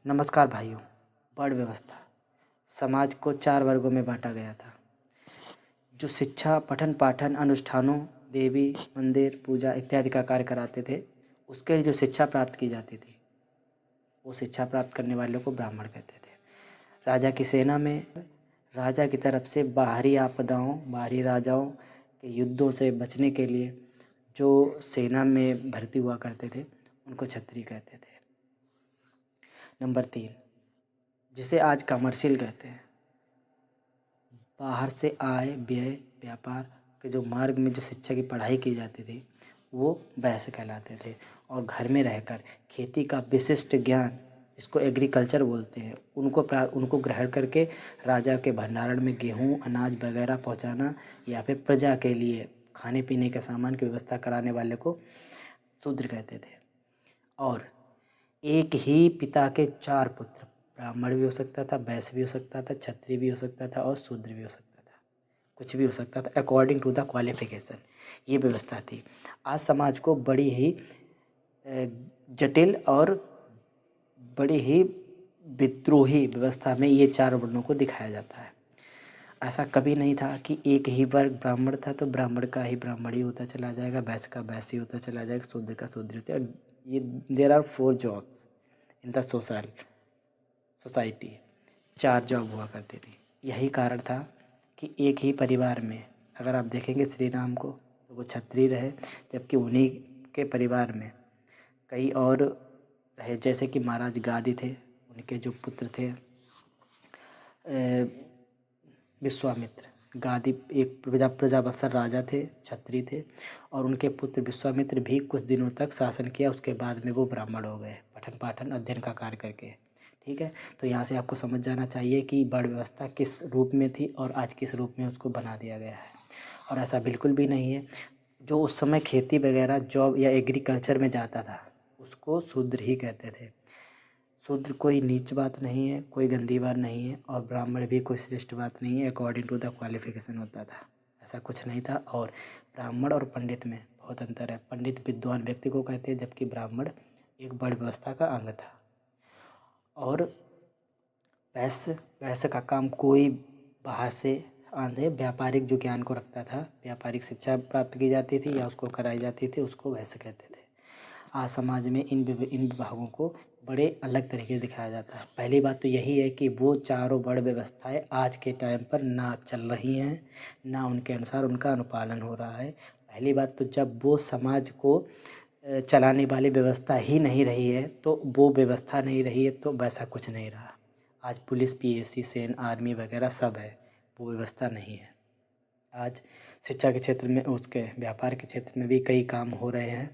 नमस्कार भाइयों। वर्ण व्यवस्था समाज को 4 वर्गों में बांटा गया था। जो शिक्षा, पठन पाठन, अनुष्ठानों, देवी मंदिर, पूजा इत्यादि का कार्य कराते थे, उसके लिए जो शिक्षा प्राप्त की जाती थी, वो शिक्षा प्राप्त करने वालों को ब्राह्मण कहते थे। राजा की सेना में राजा की तरफ से बाहरी आपदाओं, बाहरी राजाओं के युद्धों से बचने के लिए जो सेना में भर्ती हुआ करते थे, उनको क्षत्रिय कहते थे। नंबर 3, जिसे आज कमर्शियल कहते हैं, बाहर से आय, व्यय, व्यापार के जो मार्ग में जो शिक्षा की पढ़ाई की जाती थी, वो वैश्य कहलाते थे। और घर में रहकर खेती का विशिष्ट ज्ञान, इसको एग्रीकल्चर बोलते हैं, उनको ग्रहण करके राजा के भंडारण में गेहूँ, अनाज वगैरह पहुंचाना या फिर प्रजा के लिए खाने पीने के सामान की व्यवस्था कराने वाले को शूद्र कहते थे। और एक ही पिता के 4 पुत्र, ब्राह्मण भी हो सकता था, वैश्य भी हो सकता था, क्षत्रिय भी हो सकता था और शूद्र भी हो सकता था, कुछ भी हो सकता था अकॉर्डिंग टू द क्वालिफिकेशन। ये व्यवस्था थी। आज समाज को बड़ी ही जटिल और बड़ी ही विद्रोही व्यवस्था में ये 4 वर्णों को दिखाया जाता है। ऐसा कभी नहीं था कि एक ही वर्ग ब्राह्मण था तो ब्राह्मण का ही ब्राह्मण ही होता चला जाएगा, वैश्य का वैश्य होता चला जाएगा, शूद्र का शूद्र होता। ये there are 4 jobs in the society. 4 job हुआ करती थी। यही कारण था कि एक ही परिवार में, अगर आप देखेंगे श्री राम को, तो वो क्षत्रिय रहे, जबकि उन्हीं के परिवार में कई और रहे, जैसे कि महाराज गादी थे, उनके जो पुत्र थे विश्वामित्र। गादी एक प्रजावत्सल राजा थे, क्षत्रिय थे, और उनके पुत्र विश्वामित्र भी कुछ दिनों तक शासन किया। उसके बाद में वो ब्राह्मण हो गए, पठन पाठन अध्ययन का कार्य करके। ठीक है, तो यहाँ से आपको समझ जाना चाहिए कि वर्ण व्यवस्था किस रूप में थी और आज किस रूप में उसको बना दिया गया है। और ऐसा बिल्कुल भी नहीं है। जो उस समय खेती वगैरह जॉब या एग्रीकल्चर में जाता था, उसको शूद्र ही कहते थे। शूद्र कोई नीच बात नहीं है, कोई गंदी बात नहीं है, और ब्राह्मण भी कोई श्रेष्ठ बात नहीं है। अकॉर्डिंग टू द क्वालिफिकेशन होता था, ऐसा कुछ नहीं था। और ब्राह्मण और पंडित में बहुत अंतर है। पंडित विद्वान व्यक्ति को कहते हैं, जबकि ब्राह्मण एक वर्ण व्यवस्था का अंग था। और वैश्य का काम कोई बाहर से आंधे व्यापारिक जो ज्ञान को रखता था, व्यापारिक शिक्षा प्राप्त की जाती थी या उसको कराई जाती थी, उसको वैश्य कहते थे। आज समाज में इन विभागों को बड़े अलग तरीके से दिखाया जाता है। पहली बात तो यही है कि वो चारों वर्ण व्यवस्थाएं आज के टाइम पर ना चल रही हैं, ना उनके अनुसार उनका अनुपालन हो रहा है। पहली बात तो जब वो समाज को चलाने वाली व्यवस्था ही नहीं रही है, तो वो व्यवस्था नहीं रही है तो वैसा कुछ नहीं रहा। आज पुलिस, पीएससी, सेना, आर्मी वगैरह सब है, वो व्यवस्था नहीं है। आज शिक्षा के क्षेत्र में, उसके व्यापार के क्षेत्र में भी कई काम हो रहे हैं,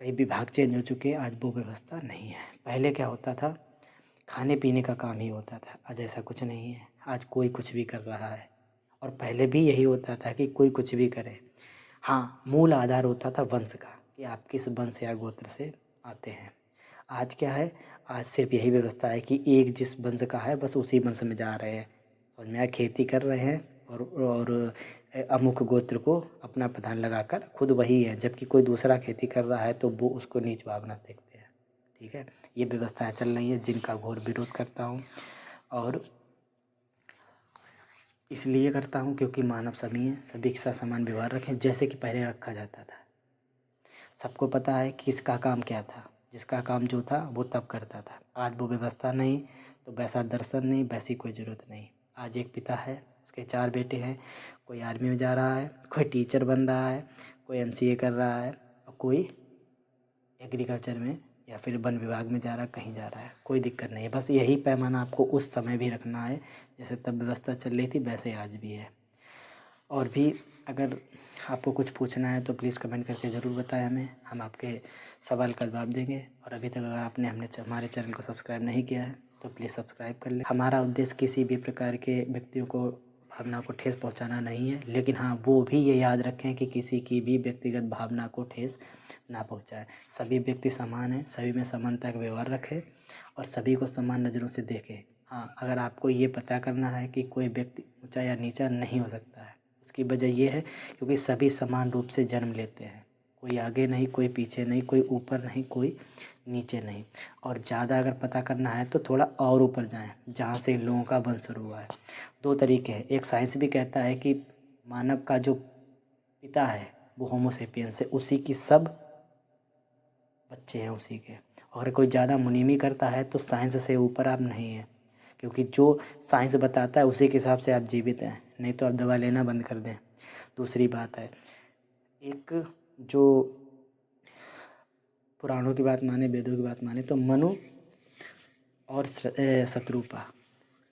कई विभाग चेंज हो चुके हैं। आज वो व्यवस्था नहीं है। पहले क्या होता था, खाने पीने का काम ही होता था। आज ऐसा कुछ नहीं है। आज कोई कुछ भी कर रहा है, और पहले भी यही होता था कि कोई कुछ भी करे। हाँ, मूल आधार होता था वंश का, कि आप किस वंश या गोत्र से आते हैं। आज क्या है, आज सिर्फ यही व्यवस्था है कि एक जिस वंश का है बस उसी वंश में जा रहे हैं, और मैं खेती कर रहे हैं, और अमुक गोत्र को अपना प्रधान लगाकर खुद वही है, जबकि कोई दूसरा खेती कर रहा है तो वो उसको नीच भावना से देखते हैं। ठीक है, ये व्यवस्थाएं चल रही हैं जिनका घोर विरोध करता हूँ, और इसलिए करता हूँ क्योंकि मानव सभी हैं, सभी के साथ समान व्यवहार रखें जैसे कि पहले रखा जाता था। सबको पता है कि किसका काम क्या था, जिसका काम जो था वो तब करता था। आज वो व्यवस्था नहीं, तो वैसा दर्शन नहीं, वैसी कोई ज़रूरत नहीं। आज एक पिता है, उसके 4 बेटे हैं, कोई आर्मी में जा रहा है, कोई टीचर बन रहा है, कोई एमसीए कर रहा है, और कोई एग्रीकल्चर में या फिर वन विभाग में जा रहा है, कहीं जा रहा है, कोई दिक्कत नहीं है। बस यही पैमाना आपको उस समय भी रखना है, जैसे तब व्यवस्था चल रही थी वैसे आज भी है। और भी अगर आपको कुछ पूछना है तो प्लीज़ कमेंट करके ज़रूर बताएं हमें, हम आपके सवाल का जवाब देंगे। और अभी तक अगर आपने हमारे चैनल को सब्सक्राइब नहीं किया है तो प्लीज़ सब्सक्राइब कर लें। हमारा उद्देश्य किसी भी प्रकार के व्यक्तियों को भावना को ठेस पहुंचाना नहीं है, लेकिन हाँ, वो भी ये याद रखें कि किसी की भी व्यक्तिगत भावना को ठेस ना पहुंचाए। सभी व्यक्ति समान हैं, सभी में समानता का व्यवहार रखें और सभी को समान नज़रों से देखें। हाँ, अगर आपको ये पता करना है कि कोई व्यक्ति ऊंचा या नीचा नहीं हो सकता है, उसकी वजह ये है क्योंकि सभी समान रूप से जन्म लेते हैं। कोई आगे नहीं, कोई पीछे नहीं, कोई ऊपर नहीं, कोई नीचे नहीं। और ज़्यादा अगर पता करना है तो थोड़ा और ऊपर जाएं, जहाँ से इन लोगों का वंश शुरू हुआ है। दो तरीके हैं, एक साइंस भी कहता है कि मानव का जो पिता है वो होमो सेपियंस है, उसी की सब बच्चे हैं उसी के। और कोई ज़्यादा मुनीमी करता है तो साइंस से ऊपर आप नहीं हैं, क्योंकि जो साइंस बताता है उसी के हिसाब से आप जीवित हैं, नहीं तो आप दवा लेना बंद कर दें। दूसरी बात है, एक जो पुराणों की बात माने, वेदों की बात माने, तो मनु और शत्रुपा,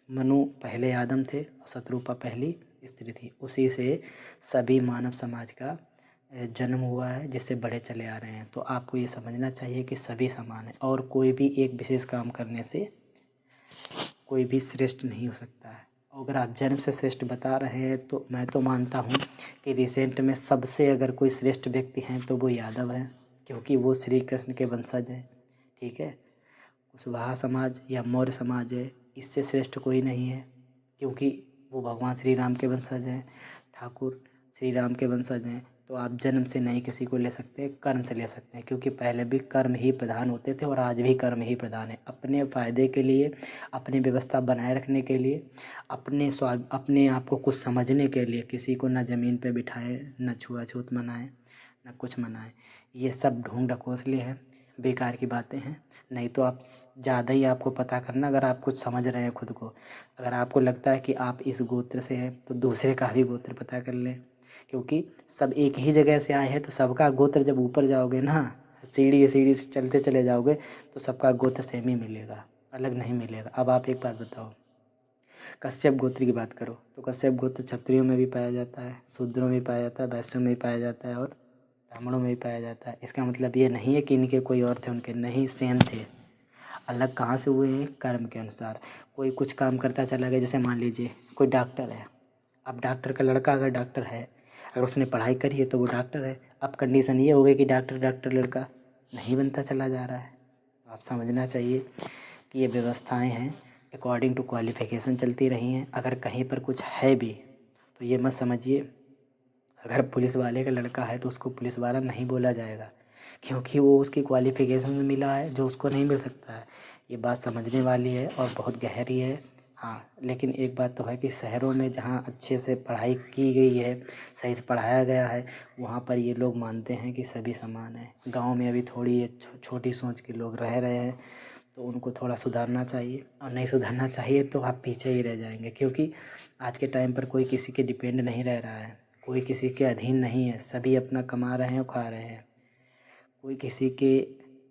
मनु पहले आदम थे और शत्रुपा पहली स्त्री थी, उसी से सभी मानव समाज का जन्म हुआ है, जिससे बड़े चले आ रहे हैं। तो आपको ये समझना चाहिए कि सभी समान हैं और कोई भी एक विशेष काम करने से कोई भी श्रेष्ठ नहीं हो सकता है। अगर आप जन्म से श्रेष्ठ बता रहे हैं तो मैं तो मानता हूँ कि रिसेंट में सबसे अगर कोई श्रेष्ठ व्यक्ति हैं तो वो यादव हैं, क्योंकि वो श्री कृष्ण के वंशज हैं। ठीक है, कुशवाहा समाज या मौर्य समाज है, इससे श्रेष्ठ कोई नहीं है, क्योंकि वो भगवान श्री राम के वंशज हैं, ठाकुर श्री राम के वंशज हैं। तो आप जन्म से नहीं किसी को ले सकते, कर्म से ले सकते हैं, क्योंकि पहले भी कर्म ही प्रधान होते थे और आज भी कर्म ही प्रधान है। अपने फ़ायदे के लिए, अपनी व्यवस्था बनाए रखने के लिए, अपने आप को कुछ समझने के लिए किसी को ना ज़मीन पे बिठाएं, ना छुआछूत मनाएं, ना कुछ मनाएं। ये सब ढोंग ढकोसले हैं, बेकार की बातें हैं। नहीं तो आप ज़्यादा ही आपको पता करना, अगर आप कुछ समझ रहे हैं खुद को, अगर आपको लगता है कि आप इस गोत्र से हैं तो दूसरे का भी गोत्र पता कर लें, क्योंकि सब एक ही जगह से आए हैं। तो सबका गोत्र जब ऊपर जाओगे ना, सीढ़ी से चलते चले जाओगे, तो सबका गोत्र सेम ही मिलेगा, अलग नहीं मिलेगा। अब आप एक बात बताओ, कश्यप गोत्र की बात करो तो कश्यप गोत्र क्षत्रियों में भी पाया जाता है, शूद्रों में भी पाया जाता है, वैश्यों में भी पाया जाता है और ब्राह्मणों में भी पाया जाता है। इसका मतलब ये नहीं है कि इनके कोई और थे, उनके नहीं, सेम थे। अलग कहाँ से हुए हैं? कर्म के अनुसार। कोई कुछ काम करता चला गया, जैसे मान लीजिए कोई डॉक्टर है, अब डॉक्टर का लड़का अगर डॉक्टर है, अगर उसने पढ़ाई करी है तो वो डॉक्टर है। अब कंडीशन ये हो गई कि डॉक्टर लड़का नहीं बनता चला जा रहा है। तो आप समझना चाहिए कि ये व्यवस्थाएं हैं, अकॉर्डिंग टू क्वालिफ़िकेशन चलती रही हैं। अगर कहीं पर कुछ है भी तो ये मत समझिए अगर पुलिस वाले का लड़का है तो उसको पुलिस वाला नहीं बोला जाएगा, क्योंकि वो उसकी क्वालिफ़िकेशन में मिला है जो उसको नहीं मिल सकता है। ये बात समझने वाली है और बहुत गहरी है। हाँ, लेकिन एक बात तो है कि शहरों में जहाँ अच्छे से पढ़ाई की गई है, सही से पढ़ाया गया है, वहाँ पर ये लोग मानते हैं कि सभी समान हैं। गांव में अभी थोड़ी ये छोटी सोच के लोग रह रहे हैं, तो उनको थोड़ा सुधारना चाहिए। और नहीं सुधारना चाहिए तो आप पीछे ही रह जाएंगे, क्योंकि आज के टाइम पर कोई किसी के डिपेंड नहीं रह रहा है, कोई किसी के अधीन नहीं है, सभी अपना कमा रहे हैं और खा रहे हैं। कोई किसी के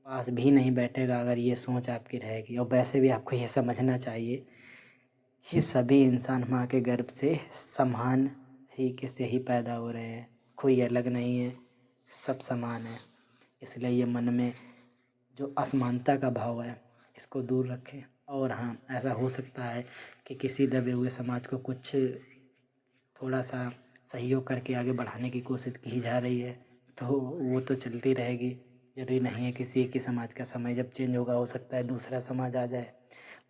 पास भी नहीं बैठेगा अगर ये सोच आपकी रहेगी। और वैसे भी आपको ये समझना चाहिए कि सभी इंसान माँ के गर्भ से समान ही से ही पैदा हो रहे हैं, कोई अलग नहीं है, सब समान है। इसलिए ये मन में जो असमानता का भाव है इसको दूर रखें। और हाँ, ऐसा हो सकता है कि किसी दबे हुए समाज को कुछ थोड़ा सा सहयोग करके आगे बढ़ाने की कोशिश की जा रही है, तो वो तो चलती रहेगी। ज़रूरी नहीं है किसी एक ही समाज का समय जब चेंज होगा, हो सकता है दूसरा समाज आ जाए,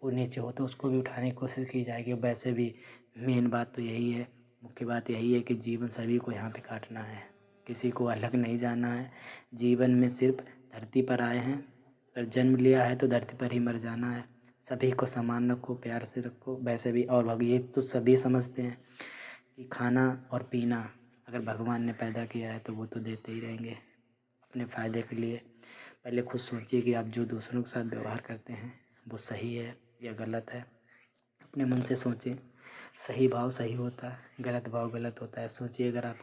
वो नीचे हो तो उसको भी उठाने की कोशिश की जाएगी। वैसे भी मेन बात तो यही है, मुख्य बात यही है कि जीवन सभी को यहाँ पे काटना है, किसी को अलग नहीं जाना है। जीवन में सिर्फ धरती पर आए हैं, अगर जन्म लिया है तो धरती पर ही मर जाना है। सभी को समान रखो, प्यार से रखो। वैसे भी और भगवान तो सभी समझते हैं कि खाना और पीना अगर भगवान ने पैदा किया है तो वो तो देते ही रहेंगे अपने फ़ायदे के लिए। पहले खुद सोचिए कि आप जो दूसरों के साथ व्यवहार करते हैं वो सही है या गलत है। अपने मन से सोचें, सही भाव सही होता है, गलत भाव गलत होता है। सोचिए अगर आप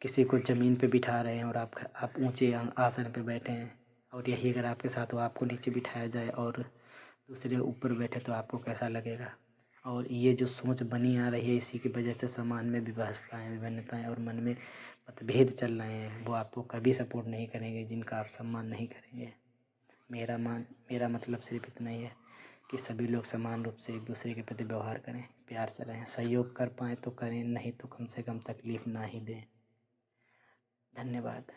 किसी को ज़मीन पे बिठा रहे हैं और आप ऊंचे आसन पे बैठे हैं, और यही अगर आपके साथ हो, आपको नीचे बिठाया जाए और दूसरे ऊपर बैठे, तो आपको कैसा लगेगा। और ये जो सोच बनी आ रही है, इसी की वजह से समाज में विभत्सताएँ, विभिन्नताएँ और मन में मतभेद चल रहे हैं, वो आपको कभी सपोर्ट नहीं करेंगे, जिनका आप सम्मान नहीं करेंगे। मेरा मतलब सिर्फ इतना ही है कि सभी लोग समान रूप से एक दूसरे के प्रति व्यवहार करें, प्यार से रहें। सहयोग कर पाएँ तो करें, नहीं तो कम से कम तकलीफ़ ना ही दें। धन्यवाद।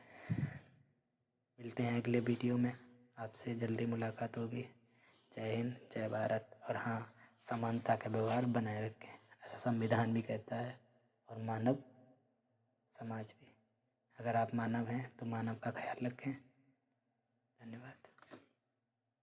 मिलते हैं अगले वीडियो में, आपसे जल्दी मुलाकात होगी। जय हिंद, जय भारत। और हाँ, समानता का व्यवहार बनाए रखें, ऐसा संविधान भी कहता है, और मानव समाज भी। अगर आप मानव हैं तो मानव का ख्याल रखें। धन्यवाद।